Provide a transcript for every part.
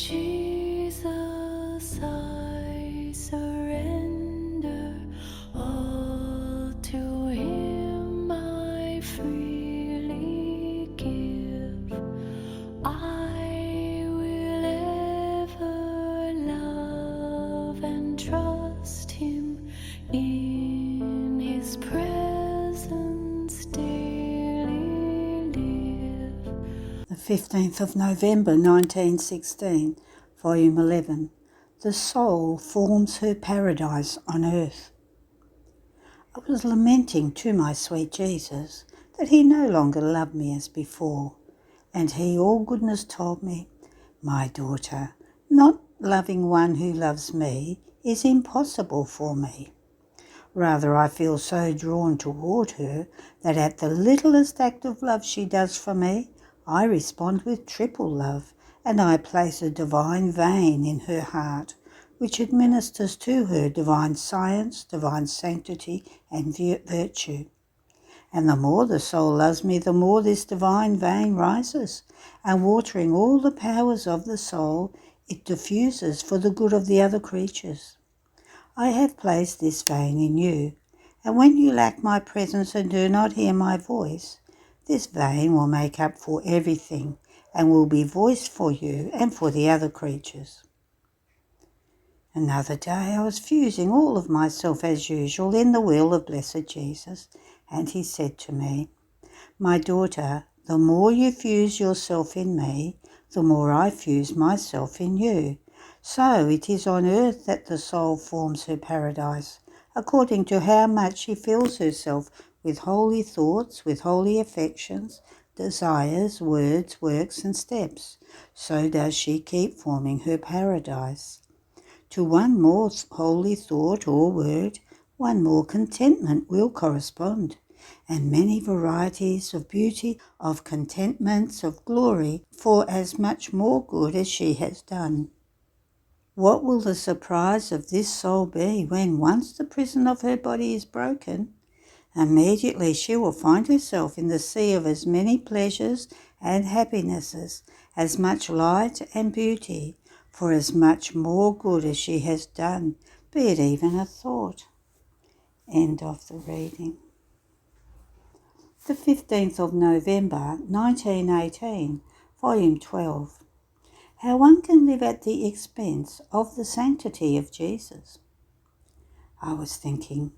Jesus, I surrender all to Him. I freely give. I will ever love and trust Him, in His presence daily live. The 15th of November 1916, Volume 11. The soul forms her paradise on earth. I was lamenting to my sweet Jesus that He no longer loved me as before, and He, all goodness, told me, "My daughter, not loving one who loves me is impossible for me. Rather, I feel so drawn toward her that at the littlest act of love she does for me, I respond with triple love, and I place a divine vein in her heart, which administers to her divine science, divine sanctity, and virtue. And the more the soul loves me, the more this divine vein rises, and watering all the powers of the soul, it diffuses for the good of the other creatures. I have placed this vein in you, and when you lack my presence and do not hear my voice, this vein will make up for everything and will be voiced for you and for the other creatures." Another day I was fusing all of myself as usual in the will of Blessed Jesus, and He said to me, "My daughter, the more you fuse yourself in me, the more I fuse myself in you. So it is on earth that the soul forms her paradise, according to how much she fills herself with holy thoughts, with holy affections, desires, words, works, and steps. So does she keep forming her paradise. To one more holy thought or word, one more contentment will correspond, and many varieties of beauty, of contentments, of glory, for as much more good as she has done. What will the surprise of this soul be when once the prison of her body is broken? Immediately she will find herself in the sea of as many pleasures and happinesses, as much light and beauty, for as much more good as she has done, be it even a thought." End of the reading. The 15th of November 1918, Volume 12. How one can live at the expense of the sanctity of Jesus. I was thinking,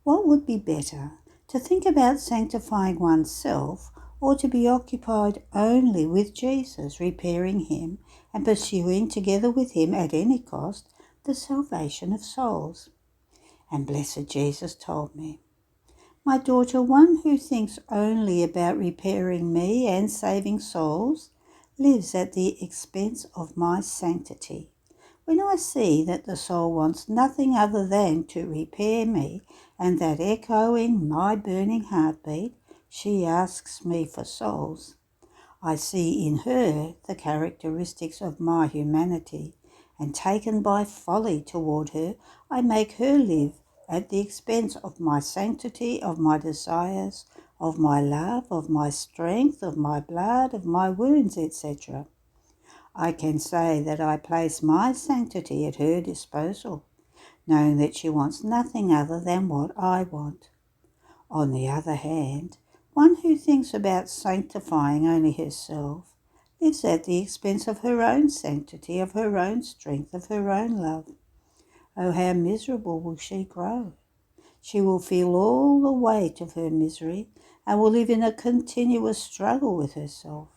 what would be better, to think about sanctifying oneself, or to be occupied only with Jesus, repairing Him and pursuing together with Him at any cost the salvation of souls? And Blessed Jesus told me, "My daughter, one who thinks only about repairing me and saving souls lives at the expense of my sanctity. When I see that the soul wants nothing other than to repair me, and that echoing my burning heartbeat, she asks me for souls, I see in her the characteristics of my humanity, and taken by folly toward her, I make her live at the expense of my sanctity, of my desires, of my love, of my strength, of my blood, of my wounds, etc. I can say that I place my sanctity at her disposal, knowing that she wants nothing other than what I want. On the other hand, one who thinks about sanctifying only herself lives at the expense of her own sanctity, of her own strength, of her own love. Oh, how miserable will she grow! She will feel all the weight of her misery and will live in a continuous struggle with herself.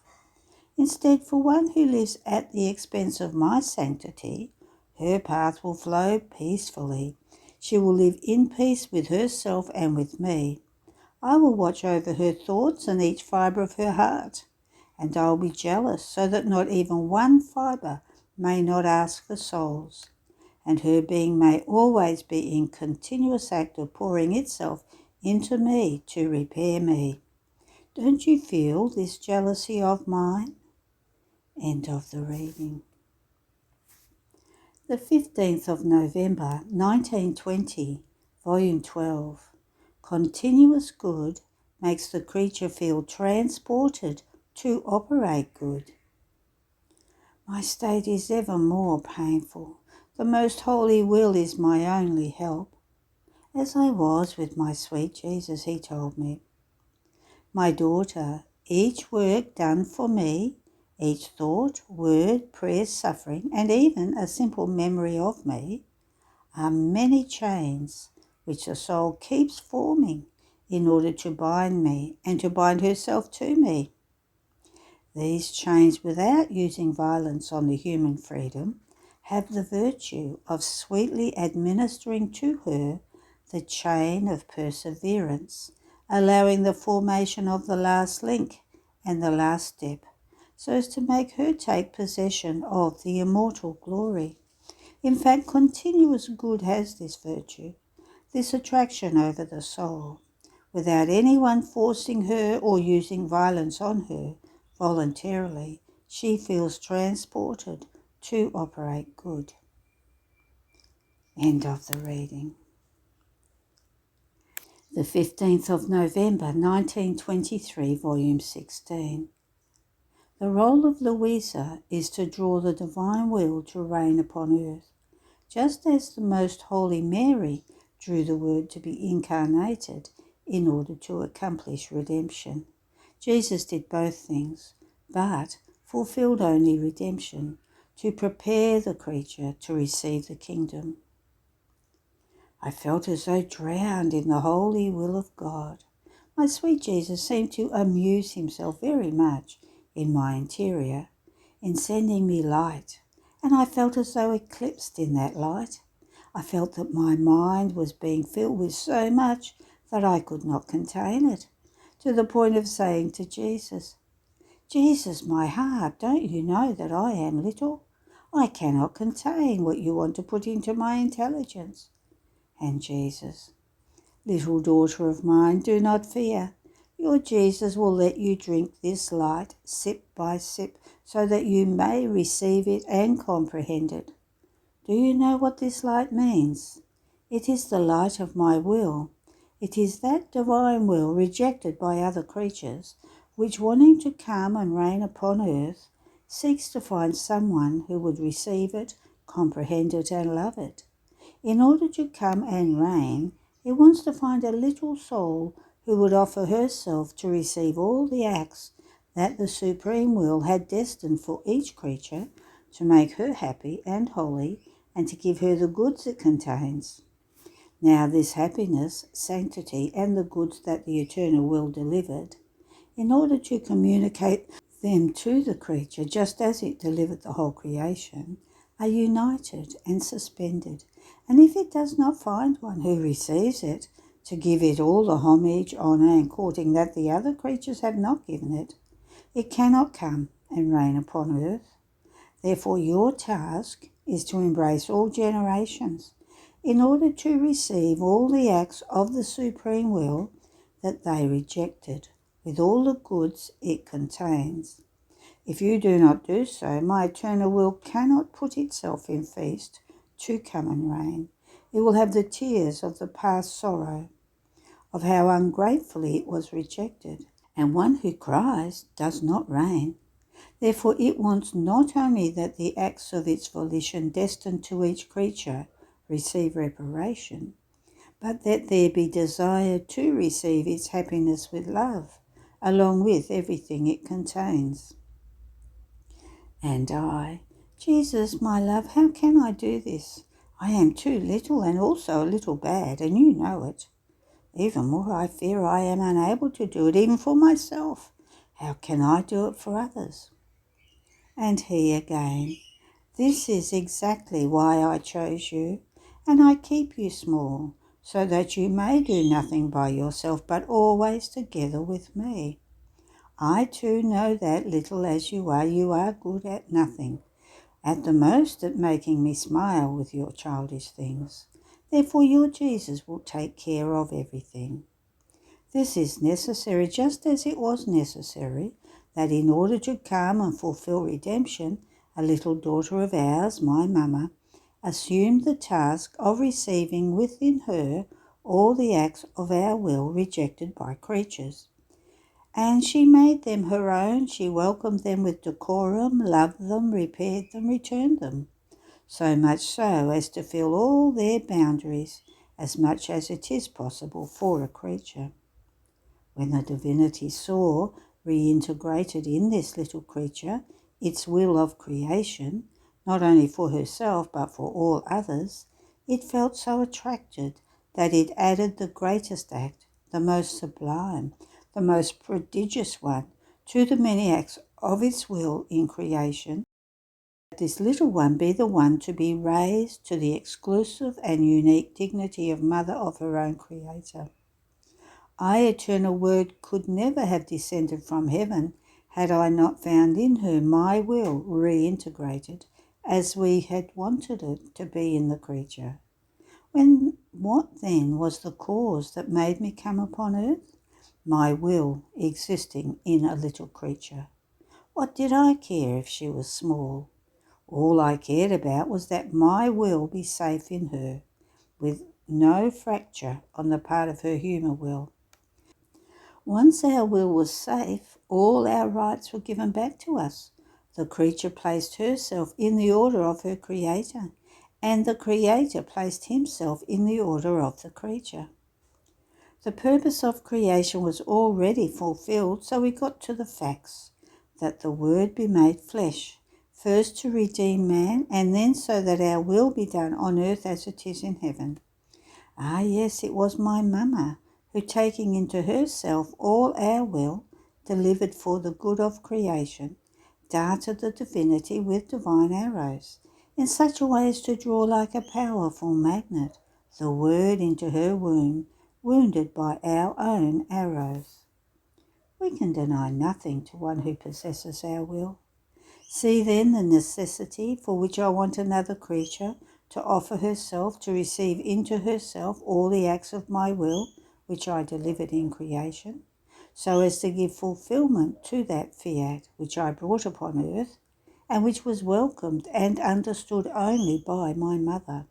Instead, for one who lives at the expense of my sanctity, her path will flow peacefully. She will live in peace with herself and with me. I will watch over her thoughts and each fibre of her heart, and I will be jealous so that not even one fibre may not ask for souls, and her being may always be in continuous act of pouring itself into me to repair me. Don't you feel this jealousy of mine? End of the reading. The 15th of November 1920, Volume 12. Continuous good makes the creature feel transported to operate good. My state is ever more painful. The most holy will is my only help. As I was with my sweet Jesus, he told me, my daughter, each work done for me, each thought, word, prayer, suffering, and even a simple memory of me, are many chains which the soul keeps forming in order to bind me and to bind herself to me. These chains, without using violence on the human freedom, have the virtue of sweetly administering to her the chain of perseverance, allowing the formation of the last link and the last step, so as to make her take possession of the immortal glory. In fact, continuous good has this virtue, this attraction over the soul, without anyone forcing her or using violence on her. Voluntarily, she feels transported to operate good. End of the reading. The 15th of November 1923, Volume 16. The role of Louisa is to draw the divine will to reign upon earth, just as the Most Holy Mary drew the Word to be incarnated in order to accomplish redemption. Jesus did both things, but fulfilled only redemption, to prepare the creature to receive the kingdom. I felt as though drowned in the holy will of God. My sweet Jesus seemed to amuse himself very much in my interior, in sending me light, and I felt as though eclipsed in that light. I felt that my mind was being filled with so much that I could not contain it, to the point of saying to Jesus, Jesus, my heart, don't you know that I am little? I cannot contain what you want to put into my intelligence. And Jesus, little daughter of mine, do not fear. Your Jesus will let you drink this light sip by sip, so that you may receive it and comprehend it. Do you know what this light means? It is the light of my will. It is that divine will rejected by other creatures, which, wanting to come and reign upon earth, seeks to find someone who would receive it, comprehend it, and love it. In order to come and reign, it wants to find a little soul who would offer herself to receive all the acts that the Supreme Will had destined for each creature, to make her happy and holy, and to give her the goods it contains. Now this happiness, sanctity, and the goods that the eternal will delivered, in order to communicate them to the creature, just as it delivered the whole creation, are united and suspended. And if it does not find one who receives it, to give it all the homage, honour, and courting that the other creatures have not given it, it cannot come and reign upon earth. Therefore your task is to embrace all generations, in order to receive all the acts of the Supreme Will that they rejected, with all the goods it contains. If you do not do so, my eternal will cannot put itself in feast to come and reign. It will have the tears of the past sorrow, of how ungratefully it was rejected, and one who cries does not reign. Therefore it wants not only that the acts of its volition destined to each creature receive reparation, but that there be desire to receive its happiness with love, along with everything it contains. And I, Jesus, my love, how can I do this? I am too little and also a little bad, and you know it. Even more, I fear I am unable to do it even for myself. How can I do it for others? And he again, this is exactly why I chose you, and I keep you small, so that you may do nothing by yourself, but always together with me. I too know that, little as you are good at nothing, at the most at making me smile with your childish things. Therefore your Jesus will take care of everything. This is necessary, just as it was necessary that in order to come and fulfill redemption, a little daughter of ours, my mamma, assumed the task of receiving within her all the acts of our will rejected by creatures. And she made them her own. She welcomed them with decorum, loved them, repaired them, returned them, so much so as to fill all their boundaries, as much as it is possible for a creature. When the divinity saw, reintegrated in this little creature, its will of creation, not only for herself but for all others, it felt so attracted that it added the greatest act, the most sublime, the most prodigious one, to the many acts of its will in creation, that this little one be the one to be raised to the exclusive and unique dignity of mother of her own creator. I, Eternal Word, could never have descended from heaven had I not found in her my will reintegrated as we had wanted it to be in the creature. What then was the cause that made me come upon earth? My will existing in a little creature. What did I care if she was small? All I cared about was that my will be safe in her, with no fracture on the part of her human will. Once our will was safe, all our rights were given back to us. The creature placed herself in the order of her creator, and the creator placed himself in the order of the creature. The purpose of creation was already fulfilled, so we got to the facts, that the Word be made flesh, first to redeem man, and then so that our will be done on earth as it is in heaven. Ah, yes, it was my mamma who, taking into herself all our will, delivered for the good of creation, darted the divinity with divine arrows, in such a way as to draw like a powerful magnet the Word into her womb, wounded by our own arrows. We can deny nothing to one who possesses our will. See then the necessity for which I want another creature to offer herself, to receive into herself all the acts of my will which I delivered in creation, so as to give fulfillment to that fiat which I brought upon earth, and which was welcomed and understood only by my mother.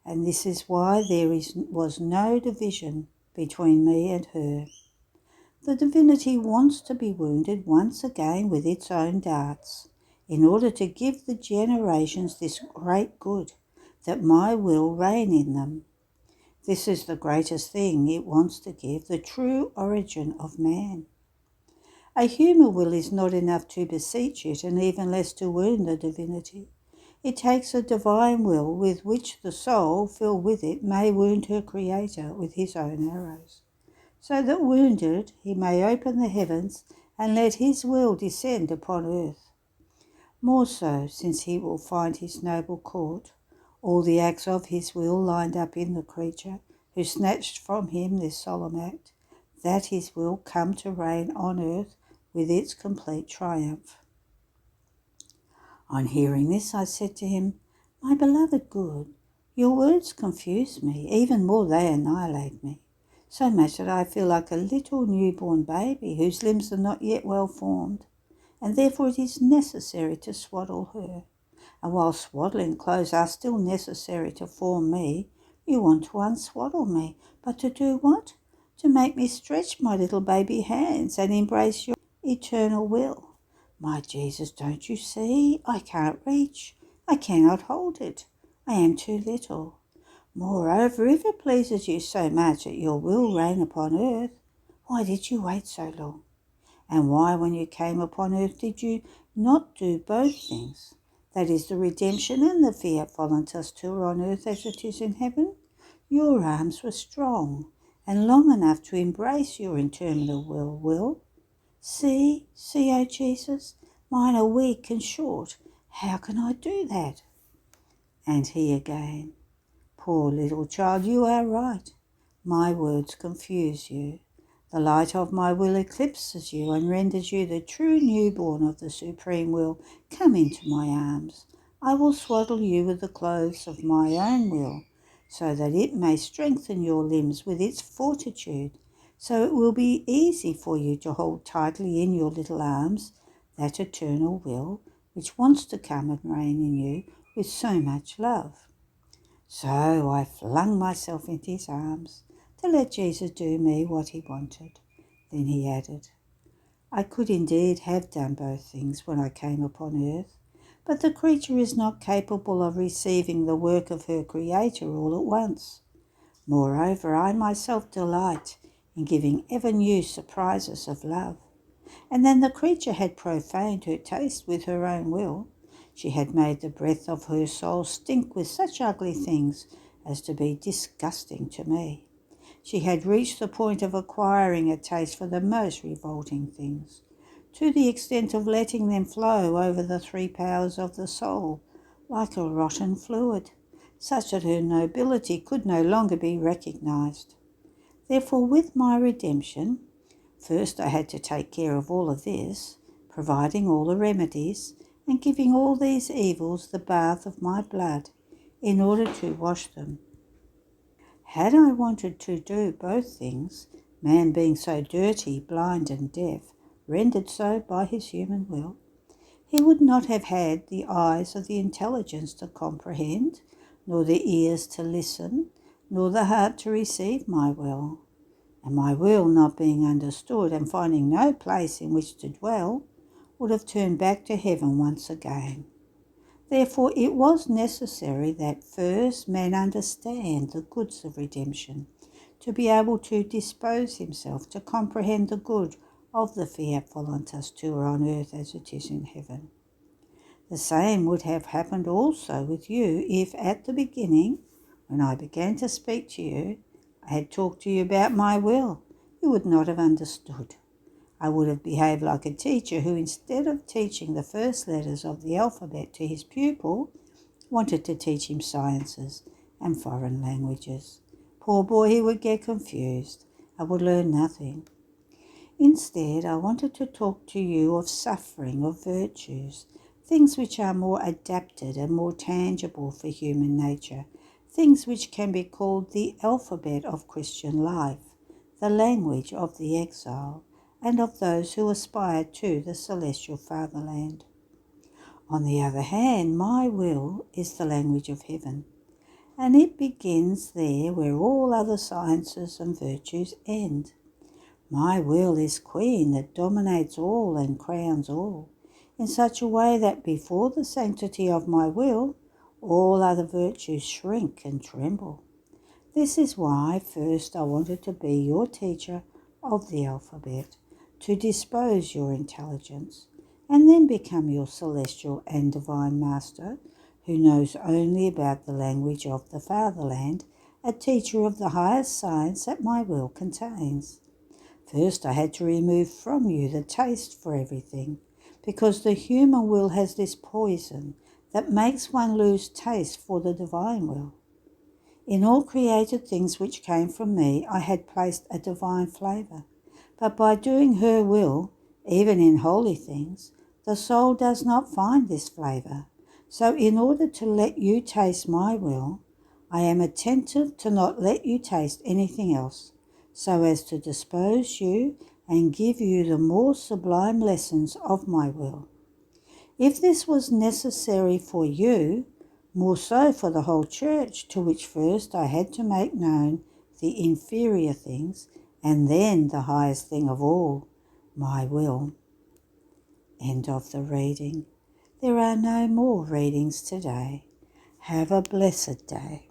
And this is why there was no division between me and her. The divinity wants to be wounded once again with its own darts, in order to give the generations this great good, that my will reign in them. This is the greatest thing it wants to give, the true origin of man. A human will is not enough to beseech it, and even less to wound the divinity. It takes a divine will with which the soul, filled with it, may wound her Creator with his own arrows, so that wounded he may open the heavens and let his will descend upon earth. More so, since he will find his noble court, all the acts of his will lined up in the creature, who snatched from him this solemn act, that his will come to reign on earth with its complete triumph. On hearing this, I said to him, My beloved good, your words confuse me, even more they annihilate me, so much that I feel like a little newborn baby whose limbs are not yet well formed, and therefore it is necessary to swaddle her. And while swaddling clothes are still necessary to form me, you want to unswaddle me, but to do what? To make me stretch my little baby hands and embrace your eternal will. My Jesus, don't you see? I can't reach. I cannot hold it. I am too little. Moreover, if it pleases you so much that your will reign upon earth, why did you wait so long? And why, when you came upon earth, did you not do both things? That is, the redemption and the fiat voluntas tour on earth as it is in heaven? Your arms were strong and long enough to embrace your interminable will. See, O Jesus, mine are weak and short. How can I do that? And he again, Poor little child, you are right. My words confuse you. The light of my will eclipses you and renders you the true newborn of the supreme will. Come into my arms. I will swaddle you with the clothes of my own will, so that it may strengthen your limbs with its fortitude, so it will be easy for you to hold tightly in your little arms that eternal will which wants to come and reign in you with so much love. So I flung myself into his arms to let Jesus do me what he wanted. Then he added, I could indeed have done both things when I came upon earth, but the creature is not capable of receiving the work of her Creator all at once. Moreover, I myself delight in giving ever new surprises of love. And then the creature had profaned her taste with her own will. She had made the breath of her soul stink with such ugly things as to be disgusting to me. She had reached the point of acquiring a taste for the most revolting things, to the extent of letting them flow over the three powers of the soul, like a rotten fluid, such that her nobility could no longer be recognized. Therefore, with my redemption, first I had to take care of all of this, providing all the remedies, and giving all these evils the bath of my blood, in order to wash them. Had I wanted to do both things, man being so dirty, blind and deaf, rendered so by his human will, he would not have had the eyes of the intelligence to comprehend, nor the ears to listen, nor the heart to receive my will. And my will not being understood and finding no place in which to dwell, would have turned back to heaven once again. Therefore it was necessary that first man understand the goods of redemption, to be able to dispose himself to comprehend the good of the fiat voluntas tua on earth as it is in heaven. The same would have happened also with you if at the beginning, when I began to speak to you, I had talked to you about my will. You would not have understood. I would have behaved like a teacher who, instead of teaching the first letters of the alphabet to his pupil, wanted to teach him sciences and foreign languages. Poor boy, he would get confused and would learn nothing. Instead, I wanted to talk to you of suffering, of virtues, things which are more adapted and more tangible for human nature, things which can be called the alphabet of Christian life, the language of the exile, and of those who aspire to the celestial fatherland. On the other hand, my will is the language of heaven, and it begins there where all other sciences and virtues end. My will is queen that dominates all and crowns all, in such a way that before the sanctity of my will, all other virtues shrink and tremble. This is why first I wanted to be your teacher of the alphabet, to dispose your intelligence, and then become your celestial and divine master, who knows only about the language of the fatherland, a teacher of the highest science that my will contains. First I had to remove from you the taste for everything, because the human will has this poison that makes one lose taste for the divine will. In all created things which came from me, I had placed a divine flavour. But by doing her will, even in holy things, the soul does not find this flavour. So in order to let you taste my will, I am attentive to not let you taste anything else, so as to dispose you and give you the more sublime lessons of my will. If this was necessary for you, more so for the whole church, to which first I had to make known the inferior things, and then the highest thing of all, my will. End of the reading. There are no more readings today. Have a blessed day.